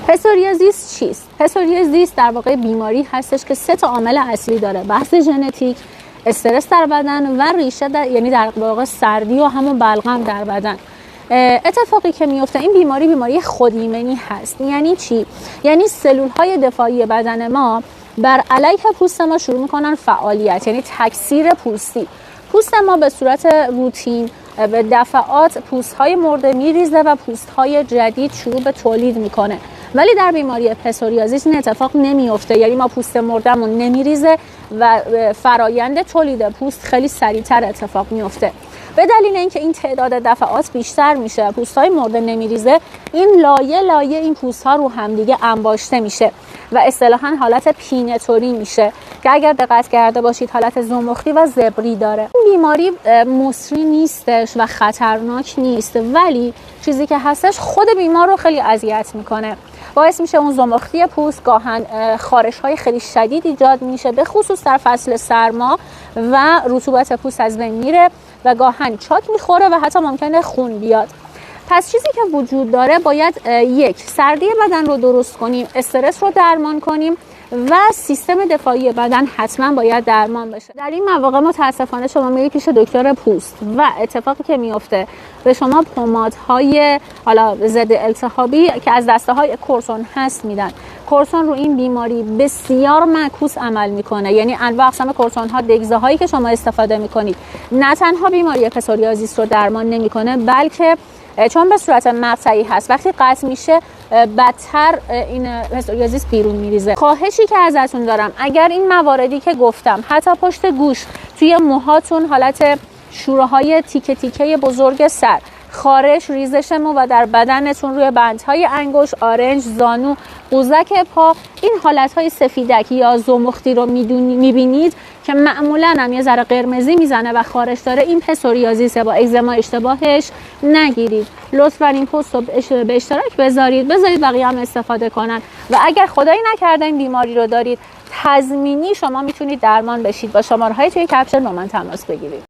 پسوریازیس چیست؟ پسوریازیس در واقع بیماری هستش که 3 تا عامل اصلی داره: بحث ژنتیک، استرس در بدن و ریشه یعنی در واقع سردی و همون بلغم در بدن. اتفاقی که میفته این بیماری خودایمنی هست. یعنی چی؟ یعنی سلول‌های دفاعی بدن ما بر علیه پوست ما شروع میکنن فعالیت، یعنی تکثیر پوستی. پوست ما به صورت روتین به دفعات پوست‌های مرده میریزه و پوست‌های جدید شروع به تولید میکنه. ولی در بیماری پسوریازیس این اتفاق نمیفته، یعنی ما پوست مردمون نمیریزه و فرایند تولید پوست خیلی سریعتر اتفاق میفته. به دلیل اینکه این تعداد دفعات بیشتر میشه، پوست‌های مرده نمیریزه، این لایه این پوست‌ها رو همدیگه انباشته میشه و اصطلاحاً حالت پینه‌طوری میشه که اگر دقت کرده باشید حالت زمختی و زبری داره. این بیماری مصری نیستش و خطرناک نیست، ولی چیزی که هستش خود بیمار رو خیلی اذیت میکنه. باعث میشه اون زمختی پوست، گاهن خارش‌های خیلی شدید ایجاد میشه، به خصوص در فصل سرما و رطوبت پوست از بین میره و گاهن چاک میخوره و حتی ممکنه خون بیاد. پس چیزی که وجود داره باید 1 سردی بدن رو درست کنیم، استرس رو درمان کنیم و سیستم دفاعی بدن حتما باید درمان بشه. در این مواقع متاسفانه شما میرید پیش دکتر پوست و اتفاقی که میفته به شما پمادهای ضد التهابی که از دسته‌های کورسون هست میدن. کورسون رو این بیماری بسیار معکوس عمل میکنه، یعنی انواع اقسام کورسون ها، دگزه هایی که شما استفاده میکنید نه تنها بیماری پسوریازیس رو درمان نمیکنه، بلکه چون به صورت مقطعی هست وقتی قطع میشه بدتر این پسوریازیس بیرون میریزه. خواهشی که ازتون دارم اگر این مواردی که گفتم حتی پشت گوش، توی موهاتون حالت شوره‌های تیکه تیکه بزرگ سر، خارش، ریزش مو و در بدنتون روی بندهای انگشت، آرنج، زانو، قوزک پا این حالتهای سفیدکی یا زمختی رو میبینید که معمولا هم یه ذره قرمزی میزنه و خارش داره، این پسوریازیسه. با اگزما اشتباهش نگیرید. لطفاً این پست رو به اشتراک بذارید بقیه هم استفاده کنن و اگر خدایی نکرده این بیماری رو دارید تضمینی شما میتونید درمان بشید. با شماره‌های توی کپشن با من تماس بگیرید.